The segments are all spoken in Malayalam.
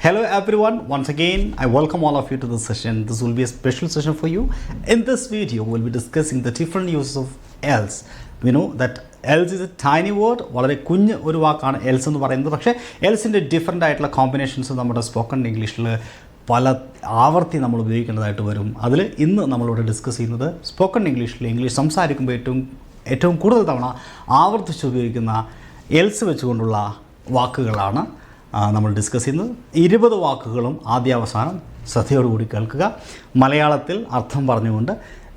Hello everyone, once again I welcome all of you to this session. This will be a special session for you. In this video we'll be discussing the different uses of else. We know that else is a tiny word, വളരെ കുഞ്ഞ് ഒരു വാക്കാണ് else എന്ന് പറയുന്നത്. പക്ഷേ എൽസിൻ്റെ ഡിഫറെൻ്റ് ആയിട്ടുള്ള കോമ്പിനേഷൻസ് നമ്മുടെ സ്പോക്കൺ ഇംഗ്ലീഷിൽ പല ആവർത്തി നമ്മൾ ഉപയോഗിക്കേണ്ടതായിട്ട് വരും. അതിൽ ഇന്ന് നമ്മളിവിടെ ഡിസ്കസ് ചെയ്യുന്നത് സ്പോക്കൺ ഇംഗ്ലീഷ് സംസാരിക്കുമ്പോൾ ഏറ്റവും കൂടുതൽ തവണ ആവർത്തിച്ച് ഉപയോഗിക്കുന്ന എൽസ് വെച്ചുകൊണ്ടുള്ള വാക്കുകളാണ് നമ്മൾ ഡിസ്കസ് ചെയ്യുന്നത്. 20 വാക്കുകളും ആദ്യാവസാനം ശ്രദ്ധയോടുകൂടി കേൾക്കുക. മലയാളത്തിൽ അർത്ഥം പറഞ്ഞുകൊണ്ട്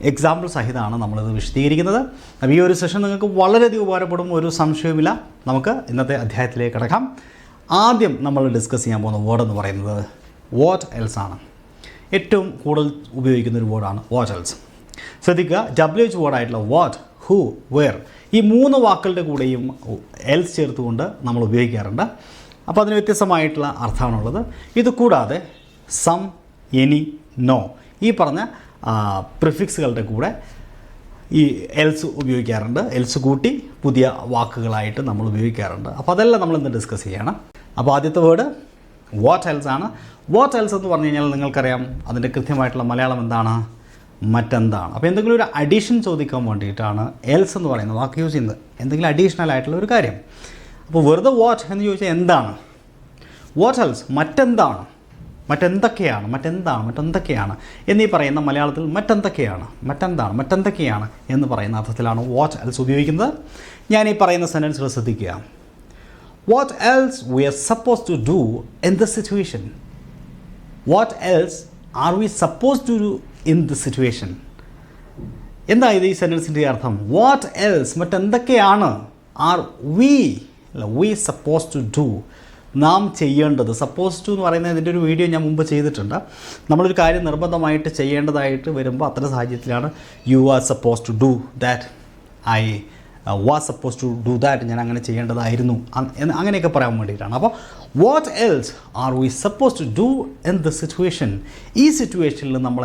എക്സാമ്പിൾ സഹിതമാണ് നമ്മളിത് വിശദീകരിക്കുന്നത്. അപ്പോൾ ഈ ഒരു സെഷൻ നിങ്ങൾക്ക് വളരെയധികം ഉപകാരപ്പെടും, ഒരു സംശയവുമില്ല. നമുക്ക് ഇന്നത്തെ അധ്യായത്തിലേക്ക് കിടക്കാം. ആദ്യം നമ്മൾ ഡിസ്കസ് ചെയ്യാൻ പോകുന്ന വേർഡ് എന്ന് പറയുന്നത് വാട്ട് എൽസ് ആണ്. ഏറ്റവും കൂടുതൽ ഉപയോഗിക്കുന്ന ഒരു വേർഡാണ് വാട്ട് എൽസ്. ശ്രദ്ധിക്കുക, WH വേർഡായിട്ടുള്ള വാട്ട്, ഹൂ, വെയർ ഈ 3 വാക്കുകളുടെ കൂടെയും എൽസ് ചേർത്തുകൊണ്ട് നമ്മൾ ഉപയോഗിക്കാറുണ്ട്. അപ്പോൾ അതിന് വ്യത്യസ്തമായിട്ടുള്ള അർത്ഥമാണുള്ളത്. ഇത് കൂടാതെ സം, എനി, നോ ഈ പറഞ്ഞ പ്രിഫിക്സുകളുടെ കൂടെ ഈ എൽസ് ഉപയോഗിക്കാറുണ്ട്. എൽസ് കൂട്ടി പുതിയ വാക്കുകളായിട്ട് നമ്മൾ ഉപയോഗിക്കാറുണ്ട്. അപ്പോൾ അതെല്ലാം നമ്മളിന്ന് ഡിസ്കസ് ചെയ്യണം. അപ്പോൾ ആദ്യത്തെ വേർഡ് വാട്ട് എൽസ് ആണ്. വാട്ട് എൽസ് എന്ന് പറഞ്ഞു കഴിഞ്ഞാൽ നിങ്ങൾക്കറിയാം അതിൻ്റെ കൃത്യമായിട്ടുള്ള മലയാളം എന്താണ്? മറ്റെന്താണ്. അപ്പോൾ എന്തെങ്കിലും ഒരു അഡീഷൻ ചോദിക്കാൻ വേണ്ടിയിട്ടാണ് എൽസ് എന്ന് പറയുന്ന വാക്ക് യൂസ് ചെയ്യുന്നത്. എന്തെങ്കിലും അഡീഷണൽ ആയിട്ടുള്ള ഒരു കാര്യം. അപ്പോൾ വെറുതെ വാട്ട് എന്ന് ചോദിച്ചാൽ എന്താണ്? വാട്ട് എൽസ് മറ്റെന്താണ്, മറ്റെന്തൊക്കെയാണ് എന്നീ പറയുന്ന മലയാളത്തിൽ മറ്റെന്തൊക്കെയാണ് എന്ന് പറയുന്ന അർത്ഥത്തിലാണ് വാട്ട് എൽസ് ഉപയോഗിക്കുന്നത്. ഞാൻ ഈ പറയുന്ന സെൻറ്റൻസുകൾ ശ്രദ്ധിക്കുക. What else we are suppose to do in this situation. What else are we suppose to do in this situation. എന്താ ഇത് ഈ സെൻറ്റൻസിൻ്റെ അർത്ഥം? വാട്ട് എൽസ് മറ്റെന്തൊക്കെയാണ് are we suppose to do നാം ചെയ്യേണ്ടത്. സപ്പോസ് ടു എന്ന് പറയുന്നത് ഇതിൻ്റെ ഒരു വീഡിയോ ഞാൻ മുമ്പ് ചെയ്തിട്ടുണ്ട്. നമ്മളൊരു കാര്യം നിർബന്ധമായിട്ട് ചെയ്യേണ്ടതായിട്ട് വരുമ്പോൾ അത്തരം സാഹചര്യത്തിലാണ് you are suppose to do that, I was suppose to do that, ഞാൻ അങ്ങനെ ചെയ്യേണ്ടതായിരുന്നു അങ്ങനെയൊക്കെ പറയാൻ വേണ്ടിയിട്ടാണ്. അപ്പോൾ what else are we suppose to do in the situation. ഈ സിറ്റുവേഷനിൽ നമ്മൾ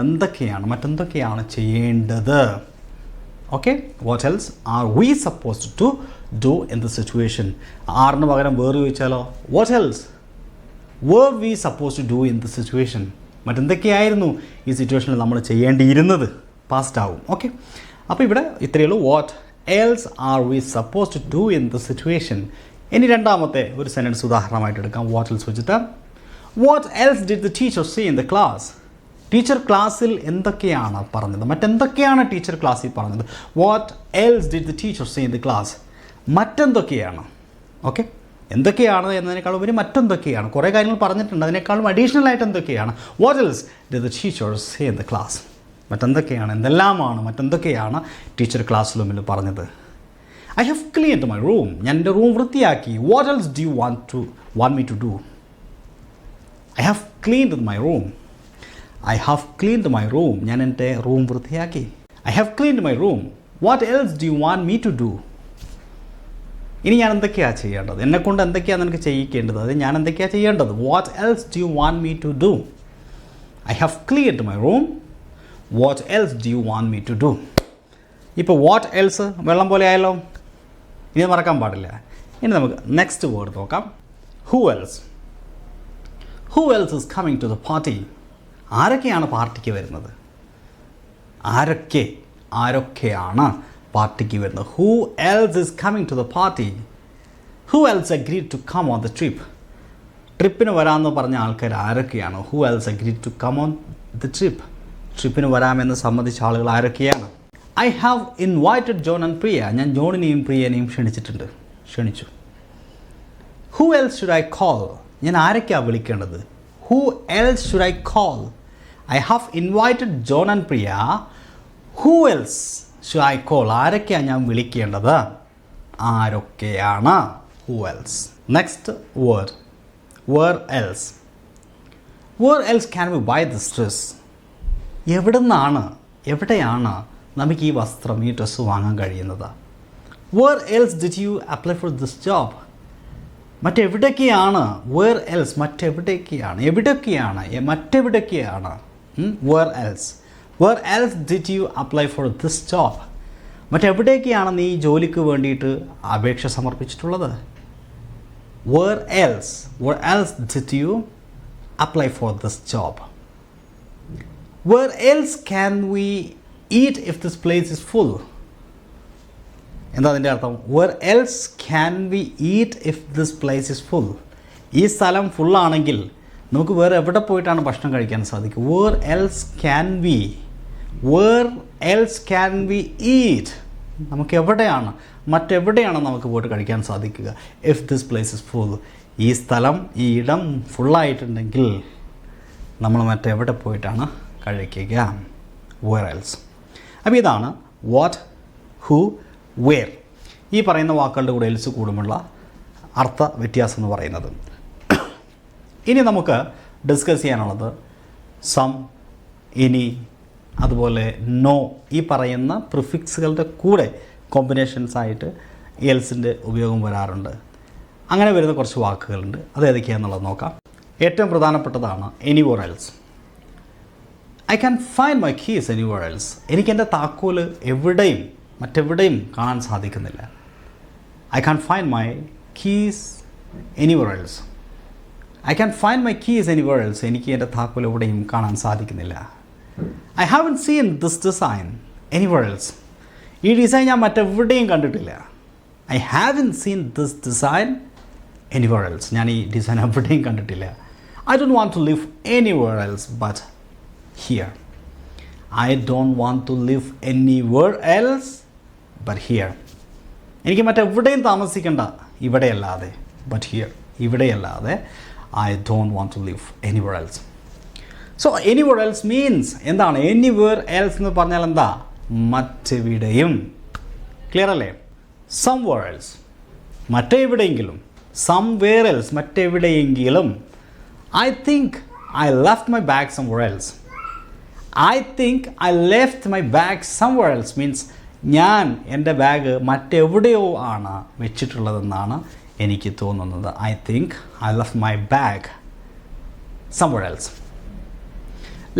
മറ്റെന്തൊക്കെയാണ് ചെയ്യേണ്ടത്? Okay, what else are we suppose to do in the situation. ആറിന് പകരം വേറെ ചോദിച്ചാലോ? What else where we suppose to do in the situation. മറ്റെന്തൊക്കെയായിരുന്നു ഈ സിറ്റുവേഷനിൽ നമ്മൾ ചെയ്യേണ്ടിയിരുന്നത്? പാസ്റ്റ് ആവും. ഓക്കെ, അപ്പോൾ ഇവിടെ ഇത്രയേ ഉള്ളൂ. What else are we suppose to do in the situation. ഇനി രണ്ടാമത്തെ ഒരു സെൻറ്റൻസ് ഉദാഹരണമായിട്ട് എടുക്കാം വാട്ട് എൽസ് വെച്ചിട്ട്. What else did the teacher say in the class. Teacher ക്ലാസ്സിൽ എന്തൊക്കെയാണ് പറഞ്ഞത്? മറ്റെന്തൊക്കെയാണ് ടീച്ചർ ക്ലാസ്സിൽ പറഞ്ഞത്? What else did the teacher say in the class. മറ്റെന്തൊക്കെയാണ്. ഓക്കെ, എന്തൊക്കെയാണ് എന്നതിനേക്കാളും ഉപരി മറ്റെന്തൊക്കെയാണ്. കുറേ കാര്യങ്ങൾ പറഞ്ഞിട്ടുണ്ട്, അതിനേക്കാളും അഡീഷണൽ ആയിട്ട് എന്തൊക്കെയാണ്? What else did the teacher say in the class. മറ്റെന്തൊക്കെയാണ്, മറ്റെന്തൊക്കെയാണ് ടീച്ചർ ക്ലാസ് റൂമിൽ പറഞ്ഞത്? I have cleaned my room. ഞാൻ എൻ്റെ റൂം വൃത്തിയാക്കി. What else do you want me to do? I have cleaned my room. ഞാൻ എൻ്റെ റൂം വൃത്തിയാക്കി. I have cleaned my room. What else do you want me to do? ഇനി ഞാൻ എന്തൊക്കെയാണ് ചെയ്യേണ്ടത്? എന്നെക്കൊണ്ട് എന്തൊക്കെയാണ് നിനക്ക് ചെയ്യിക്കേണ്ടത്? അത് ഞാൻ എന്തൊക്കെയാണ് ചെയ്യേണ്ടത്? What else do you want me to do? I have cleaned my room. What else do you want me to do? ഇപ്പോൾ വാട്ട് എൽസ് വെള്ളം പോലെ ആയല്ലോ, ഇനി മറക്കാൻ പാടില്ല. ഇനി നമുക്ക് നെക്സ്റ്റ് വേർഡ് നോക്കാം. Who else. Who else is coming to the party. ആരൊക്കെയാണ് പാർട്ടിക്ക് വരുന്നത്? ആരൊക്കെയാണ് പാർട്ടിക്ക് വരുന്നത്? Who else is coming to the party. Who else agreed to come on the trip. ട്രിപ്പിന് വരാമെന്ന് പറഞ്ഞ ആൾക്കാർ ആരൊക്കെയാണ്? Who else agreed to come on the trip. ട്രിപ്പിന് വരാമെന്ന് സമ്മതിച്ച ആളുകൾ ആരൊക്കെയാണ്? I have invited John and Priya. ഞാൻ ജോണിനെയും പ്രിയനെയും ക്ഷണിച്ചു. Who else should I call. ഞാൻ ആരൊക്കെയാണ് വിളിക്കേണ്ടത്? Who else should I call? I have invited John and Priya. Who else should I call? ആരൊക്കെയാണ് ഞാൻ വിളിക്കേണ്ടത്? ആരൊക്കെയാണ്? Who else. Next word where else. Where else can we buy this dress. എവിടെയാണ് നമുക്ക് ഈ വസ്ത്രം, ഈ ഡ്രസ്സ് വാങ്ങാൻ കഴിയുന്നത്? Where else did you apply for this job. മറ്റെവിടേക്കാണ്? വേർ എൽസ് മറ്റെവിടേക്കാണ്. Where else did you apply for this job. മറ്റെവിടേക്കാണ് നീ ജോലിക്ക് വേണ്ടിയിട്ട് അപേക്ഷ സമർപ്പിച്ചിട്ടുള്ളത്? Where else did you apply for this job. Where else can we eat if this place is full? എന്താ അതിൻ്റെ അർത്ഥം? Where else can we eat if this place is full? ഈ സ്ഥലം ഫുള്ളാണെങ്കിൽ നമുക്ക് വേറെ എവിടെ പോയിട്ടാണ് ഭക്ഷണം കഴിക്കാൻ സാധിക്കുക? Where else can we eat? നമുക്ക് എവിടെയാണ്, മറ്റെവിടെയാണ് നമുക്ക് പോയിട്ട് കഴിക്കാൻ സാധിക്കുക? If this place is full. ഈ സ്ഥലം, ഈ ഇടം ഫുള്ളായിട്ടുണ്ടെങ്കിൽ നമ്മൾ മറ്റെവിടെ പോയിട്ടാണ് കഴിക്കുക? Where else? അപ്പോൾ ഇതാണ് what, who, where. ഈ പറയുന്ന വാക്കുകളുടെ കൂടെ എൽസ് കൂടുമുള്ള അർത്ഥ വ്യത്യാസം എന്ന് പറയുന്നത്. ഇനി നമുക്ക് ഡിസ്കസ് ചെയ്യാനുള്ളത് സം, ഇനി, അതുപോലെ നോ, ഈ പറയുന്ന പ്രിഫിക്സുകളുടെ കൂടെ കോമ്പിനേഷൻസ് ആയിട്ട് എൽസിൻ്റെ ഉപയോഗം വരാറുണ്ട്. അങ്ങനെ വരുന്ന കുറച്ച് വാക്കുകളുണ്ട്. അത് ഏതൊക്കെയാണെന്നുള്ളത് നോക്കാം. ഏറ്റവും പ്രധാനപ്പെട്ടതാണ് anywhere else. I can find my keys anywhere else. എനിക്ക് എൻ്റെ താക്കോല് എവിടെയും മറ്റെവിടെയും കാണാൻ സാധിക്കുന്നില്ല. I can find my keys anywhere else. I can find my keys anywhere else. എനിക്ക് എൻ്റെ താക്കോൽ എവിടെയും കാണാൻ സാധിക്കുന്നില്ല. I haven't seen this design anywhere else. ഈ ഡിസൈൻ ഞാൻ മറ്റെവിടെയും കണ്ടിട്ടില്ല. I haven't seen this design anywhere else. ഞാൻ ഈ ഡിസൈൻ എവിടെയും കണ്ടിട്ടില്ല. I don't want to live anywhere else but here. I don't want to live anywhere else but here. എനിക്ക് മറ്റെവിടെയും താമസിക്കേണ്ട, ഇവിടെയല്ലാതെ. ബട്ട് ഹിയർ, ഇവിടെയല്ലാതെ. I don't want to live anywhere else. So anywhere else means എന്താണ്? എനിവർ എൽസ് എന്ന് പറഞ്ഞാൽ എന്താ? മറ്റെവിടെയും. ക്ലിയർ അല്ലേ? സംവെയർ എൽസ്, മറ്റെവിടെയെങ്കിലും. സംവെയർ എൽസ്, മറ്റെവിടെയെങ്കിലും. I think I left my bag somewhere else. I think I left my bag somewhere else means ഞാൻ എൻ്റെ ബാഗ് മറ്റെവിടെയോ ആണ് വെച്ചിട്ടുള്ളതെന്നാണ് എനിക്ക് തോന്നുന്നത്. I think I left my bag somewhere else.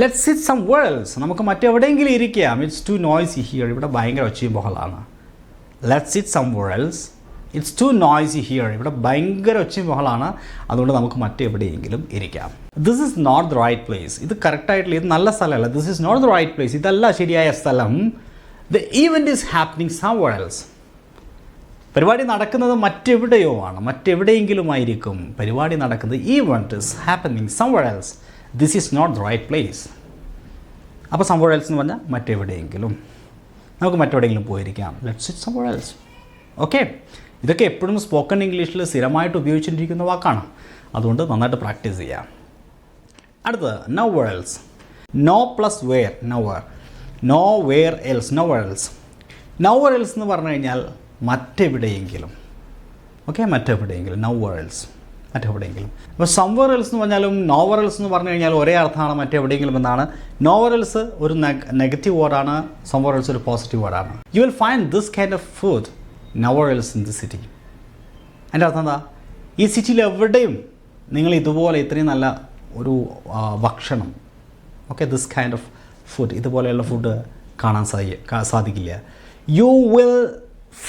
Let's sit somewhere else. നമുക്ക് മറ്റെവിടെയെങ്കിലും ഇരിക്കാം. It's too noisy here. ഇവിടെ ഭയങ്കര ഒച്ചയും ബഹളമാണ്. Let's sit somewhere else. It's too noisy here. ഇവിടെ ഭയങ്കര ഒച്ചയും ബഹളമാണ്. അതുകൊണ്ട് നമുക്ക് മറ്റെവിടെയെങ്കിലും ഇരിക്കാം. This is not the right place. ഇത് കറക്റ്റായിട്ടില്ല, ഇത് നല്ല സ്ഥലമല്ല. This is not the right place. ഇതല്ല ശരിയായ സ്ഥലം. The event is happening somewhere else. പരിപാടി നടക്കുന്നത് മറ്റെവിടെയോ ആണ്, മറ്റെവിടെയെങ്കിലും ആയിരിക്കും പരിപാടി നടക്കുന്നത്. Event is happening somewhere else. This is not the right place. അപ്പോൾ സംവെയർ എൽസ് എന്ന് പറഞ്ഞാൽ മറ്റെവിടെയെങ്കിലും. നമുക്ക് മറ്റെവിടെയെങ്കിലും പോയിരിക്കാം. Let's sit somewhere else. Okay, ഇതൊക്കെ എപ്പോഴും സ്പോക്കൺ ഇംഗ്ലീഷിൽ സ്ഥിരമായിട്ട് ഉപയോഗിച്ചിരിക്കുന്ന വാക്കാണ്. അതുകൊണ്ട് നന്നായിട്ട് പ്രാക്ടീസ് ചെയ്യാം. അടുത്തത് nowhere else. No plus where, nowhere. No where else, nowhere else. Nowhere else എന്ന് പറഞ്ഞു കഴിഞ്ഞാൽ മറ്റെവിടെയെങ്കിലും. ഓക്കെ, മറ്റെവിടെയെങ്കിലും. നൗവർ എൽസ്, മറ്റെവിടെയെങ്കിലും. അപ്പോൾ സംവെയർ എൽസ് എന്ന് പറഞ്ഞാലും നോവർ എൽസ് എന്ന് പറഞ്ഞു കഴിഞ്ഞാൽ ഒരേ അർത്ഥമാണ്, മറ്റെവിടെയെങ്കിലും എന്നാണ്. നോവർ എൽസ് ഒരു നെഗറ്റീവ് വേർഡാണ്, സംവെയർ എൽസ് ഒരു പോസിറ്റീവ് വേർഡാണ്. You will find this kind of food nowhere else in the city. അതിൻ്റെ അർത്ഥം എന്താ? ഈ സിറ്റിയിൽ എവിടെയും നിങ്ങൾ ഇതുപോലെ ഇത്രയും നല്ല ഒരു ഭക്ഷണം, okay, this kind of food, ഇതുപോലെയുള്ള ഫുഡ് കാണാൻ സാധിക്കില്ല. You will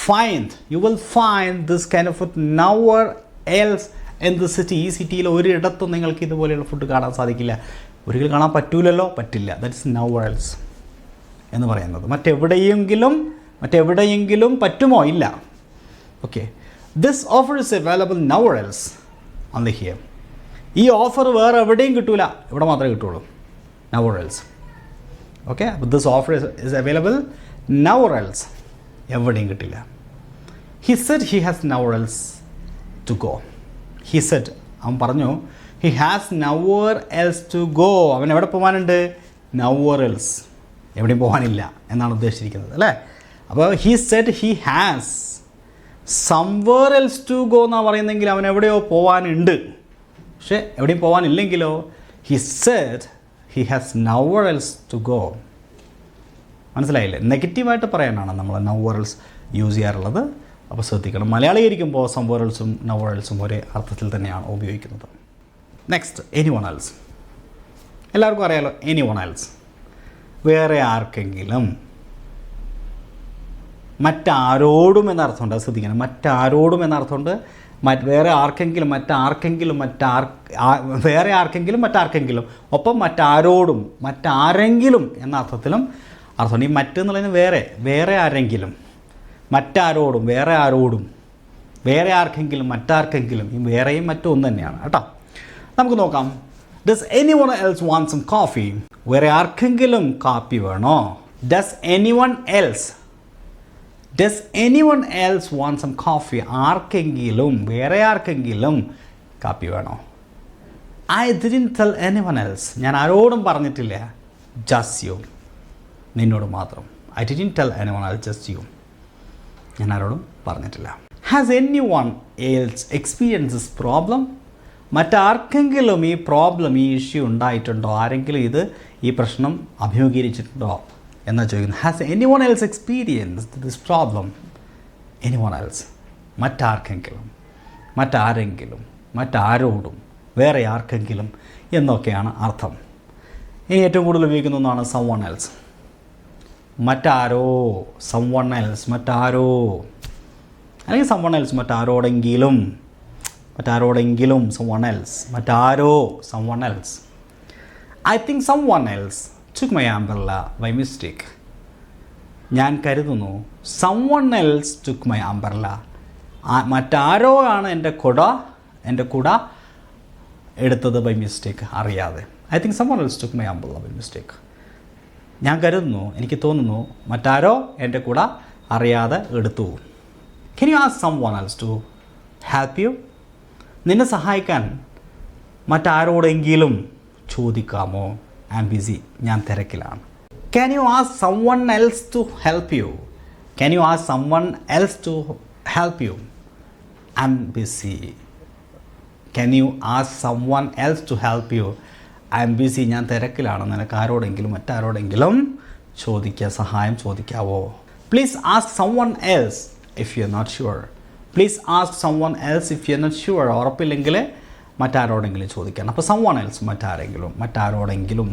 find this kind of food nowhere else in the city. ഈ സിറ്റിയിൽ ഒരിടത്തും നിങ്ങൾക്ക് ഇതുപോലെയുള്ള ഫുഡ് കാണാൻ സാധിക്കില്ല. ഒരിക്കലും കാണാൻ പറ്റൂലല്ലോ, പറ്റില്ല. ദാറ്റ് ഇസ് നൗവർ എൽസ് എന്ന് പറയുന്നത്. മറ്റെവിടെയെങ്കിലും പറ്റുമോ? ഇല്ല. Okay, this offer is available nowhere else only here. ഈ ഓഫർ വേറെ എവിടെയും കിട്ടൂല, ഇവിടെ മാത്രമേ കിട്ടുള്ളൂ. Nowhere else. ഓക്കെ, അപ്പോൾ this offer is available nowhere else, എവിടെയും കിട്ടില്ല. He said he has nowhere else to go. He said, അവൻ പറഞ്ഞു, he has nowhere else to go. അവൻ എവിടെ പോകാനുണ്ട്? നൗവർ എൽസ്, എവിടെയും പോകാനില്ല എന്നാണ് ഉദ്ദേശിച്ചിരിക്കുന്നത് അല്ലേ? അപ്പോൾ he said he has somewhere else to go എന്നാണ് പറയുന്നെങ്കിൽ അവൻ എവിടെയോ പോകാനുണ്ട്. പക്ഷേ എവിടെയും പോകാനില്ലെങ്കിലോ he said he has nowhere else to go. മനസ്സിലായില്ലേ? നെഗറ്റീവായിട്ട് പറയാനാണ് നമ്മൾ നൗവർ എൽസ് യൂസ് ചെയ്യാറുള്ളത്. അപ്പോൾ ശ്രദ്ധിക്കണം. മലയാളീകരിക്കുമ്പോൾ സംവെയർ എൽസും നൗവർ എൽസും ഒരേ അർത്ഥത്തിൽ തന്നെയാണ് ഉപയോഗിക്കുന്നത്. Next, anyone else. എല്ലാവർക്കും അറിയാലോ എനിവൺ എൽസ്. വേറെ ആർക്കെങ്കിലും, മറ്റാരോടും എന്നർത്ഥമുണ്ട്. അത് ശ്രദ്ധിക്കണം. മറ്റാരോടും എന്നർത്ഥമുണ്ട്. വേറെ ആർക്കെങ്കിലും മറ്റാർക്കെങ്കിലും ഒപ്പം മറ്റാരെങ്കിലും എന്ന അർത്ഥത്തിലും അർത്ഥമുണ്ട്. ഈ മറ്റ് എന്നുള്ളതിന് വേറെ ആരെങ്കിലും, മറ്റാരോടും, വേറെ ആർക്കെങ്കിലും, മറ്റാർക്കെങ്കിലും, ഈ വേറെയും മറ്റും ഒന്ന് തന്നെയാണ് കേട്ടോ. നമുക്ക് നോക്കാം. Does anyone else want some coffee? വേറെ ആർക്കെങ്കിലും കാപ്പി വേണോ? Does anyone else want some coffee? വേറെ ആർക്കെങ്കിലും കാപ്പി വേണോ? I didn't tell anyone else. ഞാൻ ആരോടും പറഞ്ഞിട്ടില്ല. Just you. നിന്നോട് മാത്രം. I didn't tell anyone else, just you. ഞാൻ ആരോടും പറഞ്ഞിട്ടില്ല. Has anyone else experience this problem? മറ്റാർക്കെങ്കിലും ഈ ഇഷ്യൂ ഉണ്ടായിട്ടുണ്ടോ? ആരെങ്കിലും ഈ പ്രശ്നം അഭിമുഖീകരിച്ചിട്ടുണ്ടോ എന്നാ ചോദിക്കുന്നത്. Has anyone else experience this problem? Anyone else, മറ്റാരെങ്കിലും, മറ്റാരോടും, വേറെ ആർക്കെങ്കിലും എന്നൊക്കെയാണ് അർത്ഥം. ഇനി ഏറ്റവും കൂടുതൽ ഉപയോഗിക്കുന്ന ഒന്നാണ് someone else. മറ്റാരോ, someone else, മറ്റാരോ, അല്ലെങ്കിൽ someone else, മറ്റാരോടെങ്കിലും, someone else, മറ്റാരോ, someone else. I think someone else took my umbrella by mistake. ഞാൻ കരുതുന്നു someone else took my umbrella. മറ്റാരോ ആണ് എൻ്റെ കുട എടുത്തത് ബൈ മിസ്റ്റേക്ക്, അറിയാതെ. I think someone else took my umbrella by mistake. ഞാൻ കരുതുന്നു, എനിക്ക് തോന്നുന്നു മറ്റാരോ എൻ്റെ കുട അറിയാതെ എടുത്തു. Can you ask someone else to help you? നിന്നെ സഹായിക്കാൻ മറ്റാരോടെങ്കിലും ചോദിക്കാമോ? ഐ ആം ബിസി, ഞാൻ തിരക്കിലാണ്. Can you ask someone else to help you? Can you ask someone else to help you? I'm busy. Can you ask someone else to help you? I'm busy. ഞാൻ തിരക്കിലാണ്. നിനക്ക് മറ്റാരോടെങ്കിലും സഹായം ചോദിക്കാവോ? Please ask someone else if you're not sure. Please ask someone else if you're not sure. ഉറപ്പില്ലെങ്കിൽ മറ്റാരോടെങ്കിലും ചോദിക്കണം. അപ്പോൾ someone else മറ്റാരോടെങ്കിലും,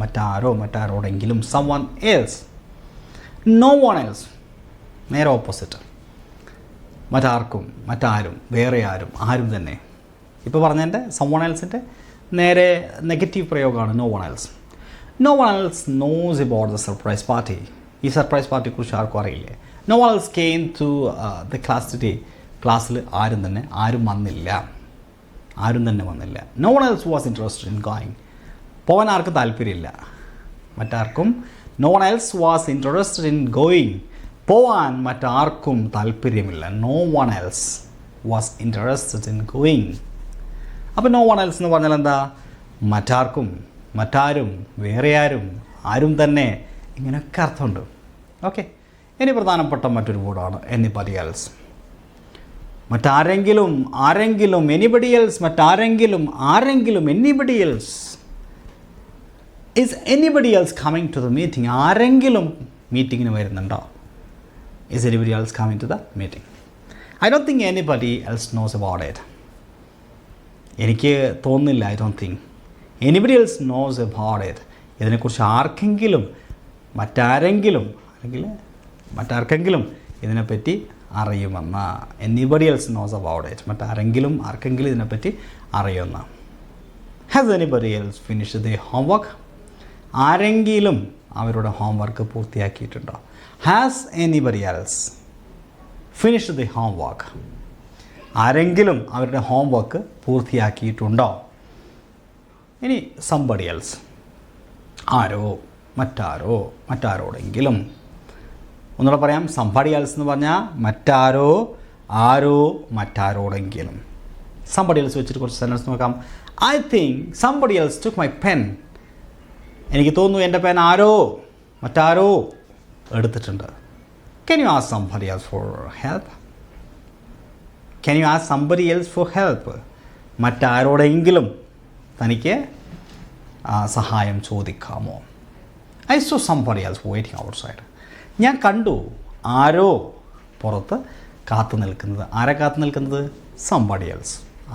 someone else. No one else, നേരെ ഓപ്പോസിറ്റ്. മറ്റാരും, വേറെ ആരും തന്നെ. ഇപ്പോൾ പറഞ്ഞതിൻ്റെ someone elseൻ്റെ നേരെ നെഗറ്റീവ് പ്രയോഗമാണ് no one else. No one else knows about the surprise party. ഈ സർപ്രൈസ് പാർട്ടിയെക്കുറിച്ച് ആർക്കും അറിയില്ലേ? No one else came to the class today. ക്ലാസ്സിൽ ആരും തന്നെ വന്നില്ല. No one else was interested in going. പോകാൻ ആർക്കും താല്പര്യമില്ല. മറ്റാർക്കും no one else was interested in going. പോവാൻ മറ്റാർക്കും താല്പര്യമില്ല. No one else was interested in going. അപ്പോൾ no one else എന്ന് പറഞ്ഞാൽ എന്താ? മറ്റാരും, വേറെ ആരും തന്നെ, ഇങ്ങനെയൊക്കെ അർത്ഥമുണ്ട്. ഓക്കെ, ഇനി പ്രധാനപ്പെട്ട മറ്റൊരു വേർഡാണ് anybody else. മറ്റാരെങ്കിലും, anybody else, anybody else. Is anybody else coming to the meeting? ആരെങ്കിലും മീറ്റിങ്ങിന് വരുന്നുണ്ടോ? Is anybody else coming to the meeting? I don't think anybody else knows about it. എനിക്ക് തോന്നുന്നില്ല. I don't think anybody else knows about it. ഇതിനെക്കുറിച്ച് മറ്റാർക്കെങ്കിലും ഇതിനെപ്പറ്റി അറിയുമെന്ന. anybody else knows about it. മറ്റാരെങ്കിലും ഇതിനെപ്പറ്റി അറിയുന്ന. Has anybody else finished their homework? ആരെങ്കിലും അവരുടെ homework പൂർത്തിയാക്കിയിട്ടുണ്ടോ? Has anybody else finished the homework? ആരെങ്കിലും അവരുടെ ഹോംവർക്ക് പൂർത്തിയാക്കിയിട്ടുണ്ടോ? ഇനി somebody else, മറ്റാരോടെങ്കിലും. ഒന്നുകൂടെ പറയാം. somebody else എന്ന് പറഞ്ഞാൽ മറ്റാരോടെങ്കിലും. somebody else വെച്ചിട്ട് കുറച്ച് സെൻറ്റൻസ് നോക്കാം. I think somebody else took my pen. എനിക്ക് തോന്നുന്നു എൻ്റെ പെൻ മറ്റാരോ എടുത്തിട്ടുണ്ട്. Can you ask somebody else for help? Can you ask somebody else for help? മറ്റാരോടെങ്കിലും തനിക്ക് സഹായം ചോദിക്കാമോ? I saw somebody else waiting outside. ഞാൻ കണ്ടു ആരോ പുറത്ത് കാത്തു നിൽക്കുന്നത്. ആരെ കാത്തു നിൽക്കുന്നത്? somebody else,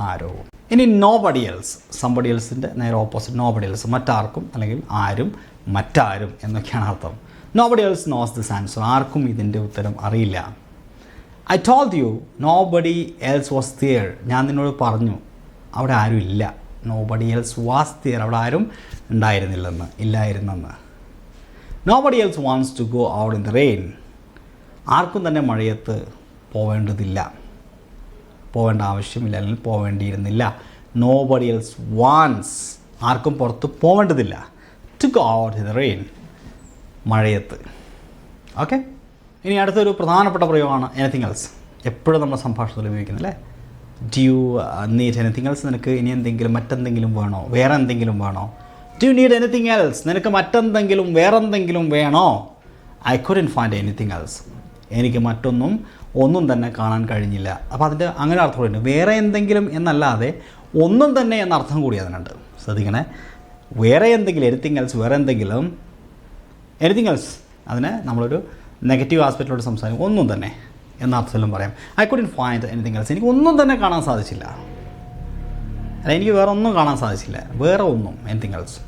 ആരോ. ഇനി nobody else. somebody elseൻ്റെ നേരെ ഓപ്പോസിറ്റ് nobody else. മറ്റാർക്കും അല്ലെങ്കിൽ മറ്റാരും എന്നൊക്കെയാണ് അർത്ഥം. nobody else knows this answer. ആർക്കും ഇതിൻ്റെ ഉത്തരം അറിയില്ല. I told you nobody else was there. ഞാൻ നിന്നോട് പറഞ്ഞു അവിടെ ആരും ഇല്ല. Nobody else was there, അവിടെ ആരും ഇല്ലായിരുന്നെന്ന്. Nobody else wants to go out in the rain. ആർക്കും തന്നെ മഴയത്ത് പോവേണ്ട ആവശ്യമില്ല, അല്ലെങ്കിൽ പോവേണ്ടിയിരുന്നില്ല. നോ ബഡി എൽസ് വാണ്ട്സ്, ആർക്കും പുറത്ത് പോവേണ്ടതില്ല. To go out in the rain, മഴയത്ത്. ഓക്കെ, ഇനി അടുത്തൊരു പ്രധാനപ്പെട്ട പ്രയോഗമാണ് എനിത്തിങ് എൽസ്. എപ്പോഴും നമ്മുടെ സംഭാഷണത്തിൽ ഉപയോഗിക്കുന്നത് അല്ലേ. Do you need anything else? നിനക്ക് ഇനി മറ്റെന്തെങ്കിലും വേണോ, വേറെ എന്തെങ്കിലും വേണോ? Do you need anything else? നിനക്ക് വേറെ എന്തെങ്കിലും വേണോ? I couldn't find anything else. എനിക്ക് ഒന്നും തന്നെ കാണാൻ കഴിഞ്ഞില്ല. അപ്പോൾ അതിൻ്റെ അങ്ങനെ അർത്ഥം കൂടിയുണ്ട്. വേറെ എന്തെങ്കിലും എന്നല്ലാതെ ഒന്നും തന്നെ എന്ന അർത്ഥം കൂടി അതിനുണ്ട്. ശ്രദ്ധിക്കണേ, വേറെ എന്തെങ്കിലും, എനിത്തിങ് എൽസ്, വേറെ എന്തെങ്കിലും, എനിത്തിങ് എൽസ്, അതിനെ നമ്മളൊരു നെഗറ്റീവ് ആസ്പെക്റ്റിലോട്ട് സംസാരിക്കും. ഒന്നും തന്നെ എന്ന അർത്ഥത്തിലും പറയാം. I couldn't find anything else. എനിക്ക് ഒന്നും തന്നെ കാണാൻ സാധിച്ചില്ല, അല്ല എനിക്ക് വേറെ ഒന്നും കാണാൻ സാധിച്ചില്ല, വേറെ ഒന്നും, anything else.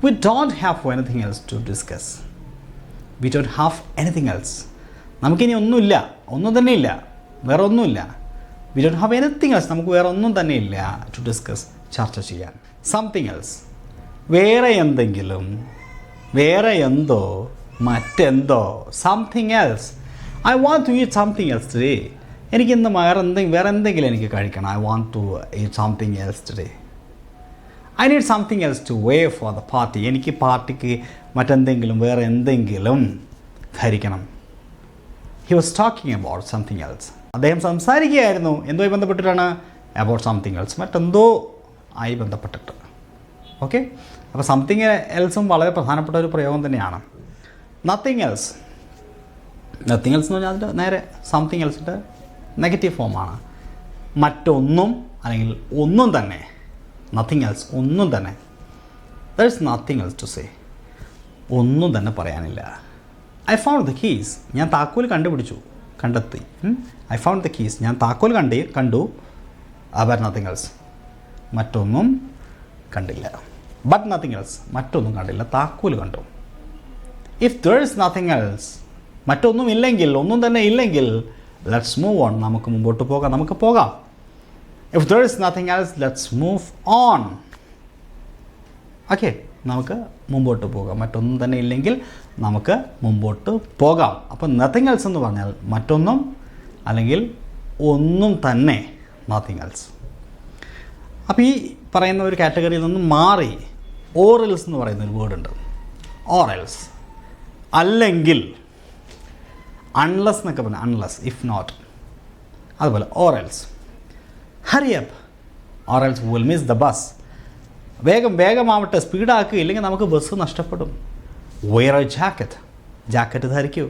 We don't have anything else to discuss. We don't have anything else. നമുക്കിനി ഒന്നുമില്ല, ഒന്നും തന്നെ ഇല്ല, വേറെ ഒന്നുമില്ല. We don't have anything else. നമുക്ക് വേറെ ഒന്നും തന്നെ ഇല്ല ടു ഡിസ്കസ്, ചർച്ച ചെയ്യാൻ. സംതിങ് എൽസ്, വേറെ എന്തെങ്കിലും, വേറെ എന്തോ, മറ്റെന്തോ. Something else. I want to eat something else today. എനിക്കിന്ന് വേറെ എന്തെങ്കിലും എനിക്ക് കഴിക്കണം. I want to eat something else today. I need something else to wear for the party. എനിക്ക് പാർട്ടിക്ക് മറ്റെന്തെങ്കിലും, വേറെ എന്തെങ്കിലും ധരിക്കണം. He was talking about something else. അദ്ദേഹം സംസാരിക്കുകയായിരുന്നു എന്തുമായി ബന്ധപ്പെട്ടിട്ടാണ്? അബൌട്ട് സംതിങ് എൽസ്, മറ്റെന്തോ ആയി ബന്ധപ്പെട്ടിട്ട്. ഓക്കെ, അപ്പോൾ സംതിങ് എൽസും വളരെ പ്രധാനപ്പെട്ട ഒരു പ്രയോഗം തന്നെയാണ്. Nothing else. നത്തിങ് എൽസ് എന്ന് പറഞ്ഞാൽ അതിൻ്റെ നേരെ സംതിങ് എൽസിൻ്റെ നെഗറ്റീവ് ഫോമാണ്. മറ്റൊന്നും, അല്ലെങ്കിൽ ഒന്നും തന്നെ. നത്തിങ് എൽസ്, ഒന്നും തന്നെ. There is nothing else to say. ഒന്നും തന്നെ പറയാനില്ല. I found the keys. ഞാൻ താക്കോൽ കണ്ടെത്തി. I found the keys. ഞാൻ താക്കോൽ കണ്ടു. But nothing else. മറ്റൊന്നും കണ്ടില്ല. ബട്ട് നത്തിങ് എൽസ്, മറ്റൊന്നും കണ്ടില്ല, താക്കോൽ കണ്ടു. If there is nothing else, മറ്റൊന്നും ഇല്ലെങ്കിൽ, ഒന്നും തന്നെ ഇല്ലെങ്കിൽ, ലെറ്റ്സ് മൂവ് ഓൺ. നമുക്ക് മുമ്പോട്ട് പോകാം, നമുക്ക് പോകാം. If there is nothing else, let's move on. Okay, നമുക്ക് മുമ്പോട്ട് പോകാം. മറ്റൊന്നും തന്നെ ഇല്ലെങ്കിൽ നമുക്ക് മുമ്പോട്ട് പോകാം. അപ്പോൾ നത്തിങ് എൽസ് എന്ന് പറഞ്ഞാൽ മറ്റൊന്നും, അല്ലെങ്കിൽ ഒന്നും തന്നെ, നത്തിങ് എൽസ്. അപ്പോൾ ഈ പറയുന്ന ഒരു കാറ്റഗറിയിൽ നിന്ന് മാറി ഓർ എൽസ് എന്ന് പറയുന്ന ഒരു വേർഡുണ്ട്. ഓർ എൽസ്, അല്ലെങ്കിൽ. അൺലെസ് എന്നൊക്കെ പറഞ്ഞാൽ അൺലെസ്, ഇഫ് നോട്ട്, അതുപോലെ or else. Hurry up or else will miss the bus. വേഗമാവട്ടെ, സ്പീഡാക്കുക, ഇല്ലെങ്കിൽ നമുക്ക് ബസ് നഷ്ടപ്പെടും. വെയർ എ ജാക്കറ്റ് ധരിക്കൂ.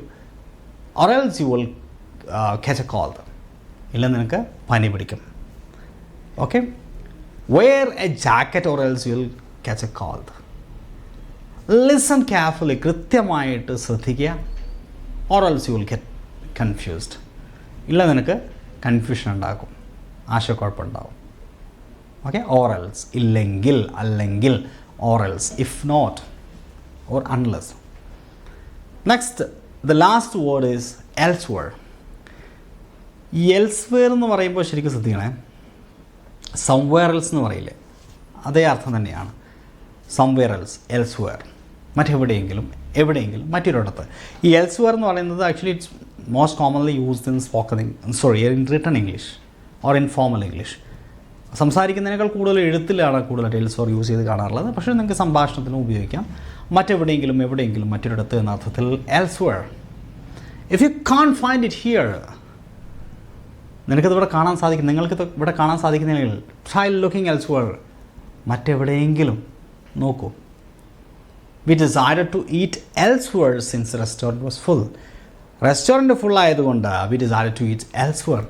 Or else you will catch a cold, ഇല്ല നിനക്ക് പനി പിടിക്കും. Okay, wear a jacket or else you will catch a cold. Listen carefully, കൃത്യമായിട്ട് ശ്രദ്ധിക്കുക. Or else you will get confused, ഇല്ല നിനക്ക് കൺഫ്യൂഷൻ ഉണ്ടാകും, ആശയക്കുഴപ്പമുണ്ടാകും. ഓക്കെ, ഓർ എൽസ്, ഇല്ലെങ്കിൽ, അല്ലെങ്കിൽ. Or else, if not, or unless. Next, the last word is elsewhere. ഈ എൽസ്വെയർ എന്ന് പറയുമ്പോൾ ശരിക്കും ശ്രദ്ധിക്കണേ, സംവെയർ എൽസ് എന്ന് പറയില്ലേ, അതേ അർത്ഥം തന്നെയാണ്. സംവെയർ എൽസ്, എൽസ്വെയർ, മറ്റെവിടെയെങ്കിലും, എവിടെയെങ്കിലും, മറ്റൊരിടത്ത്. ഈ എൽസ്വെയർ എന്ന് പറയുന്നത് actually it's most commonly used in written English or in formal English. സംസാരിക്കുന്നതിനേക്കാൾ കൂടുതൽ എഴുത്തിലാണ് കൂടുതലായിട്ട് എൽസ്വെയർ യൂസ് ചെയ്ത് കാണാറുള്ളത്. പക്ഷേ നിങ്ങൾക്ക് സംഭാഷണത്തിനും ഉപയോഗിക്കാം. മറ്റെവിടെയെങ്കിലും, എവിടെയെങ്കിലും, മറ്റൊരിടത്ത് എന്ന അർത്ഥത്തിൽ elsewhere. If you can't find it here, നിങ്ങൾക്കിത് ഇവിടെ കാണാൻ സാധിക്കും, നിങ്ങൾക്കിത് ഇവിടെ കാണാൻ സാധിക്കുന്നില്ലെങ്കിൽ, ട്രൈ ലുക്കിംഗ് എൽസ്വെയർ, മറ്റെവിടെയെങ്കിലും നോക്കൂ. We decided to eat elsewhere since restaurant was full. Restaurant full ആയതുകൊണ്ട് we decided to eat elsewhere,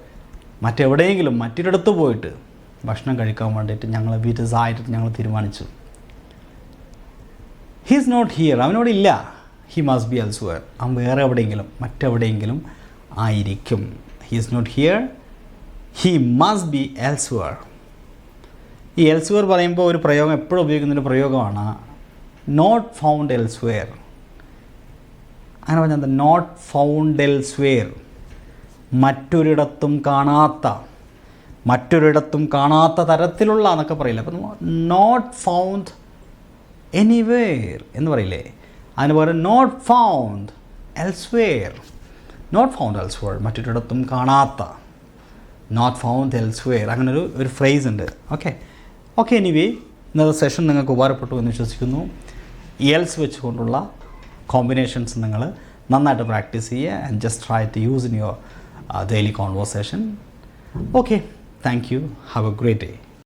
മറ്റെവിടെയെങ്കിലും, മറ്റൊരിടത്ത് പോയിട്ട് ഭക്ഷണം കഴിക്കാൻ വേണ്ടിയിട്ട് ഞങ്ങൾ തീരുമാനിച്ചു. ഹി ഈസ് നോട്ട് ഹിയർ, അവനോടില്ല. ഹി മസ്റ്റ് ബി എൽസ്വെയർ, അവൻ വേറെ എവിടെയെങ്കിലും, മറ്റെവിടെയെങ്കിലും ആയിരിക്കും. He is not here, he must be elsewhere. ഈ എൽസ്വെയർ പറയുമ്പോൾ ഒരു പ്രയോഗം എപ്പോഴും ഉപയോഗിക്കുന്നൊരു പ്രയോഗമാണ് നോട്ട് ഫൗണ്ട് എൽസ്വെയർ. അങ്ങനെ പറഞ്ഞാൽ നോട്ട് ഫൗണ്ട് എൽസ്വെയർ, മറ്റൊരിടത്തും കാണാത്ത തരത്തിലുള്ള എന്നൊക്കെ പറയില്ല. അപ്പം നോട്ട് ഫൗണ്ട് എനിവെയർ എന്ന് പറയില്ലേ, അതിന് പകരം നോട്ട് ഫൗണ്ട് എൽസ്വെയർ. മറ്റൊരിടത്തും കാണാത്ത, നോട്ട് ഫൗണ്ട് എൽസ്വെയർ, അങ്ങനെ ഒരു ഫ്രേസ് ഉണ്ട്. ഓക്കെ എനിവേ, ഇന്നത്തെ സെഷൻ നിങ്ങൾക്ക് ഉപകാരപ്പെട്ടു എന്ന് വിശ്വസിക്കുന്നു. എൽസ് വെച്ചുകൊണ്ടുള്ള കോമ്പിനേഷൻസ് നിങ്ങൾ നന്നായിട്ട് പ്രാക്ടീസ് ചെയ്യുക and just try to use in your daily conversation. Okay, thank you. Have a great day.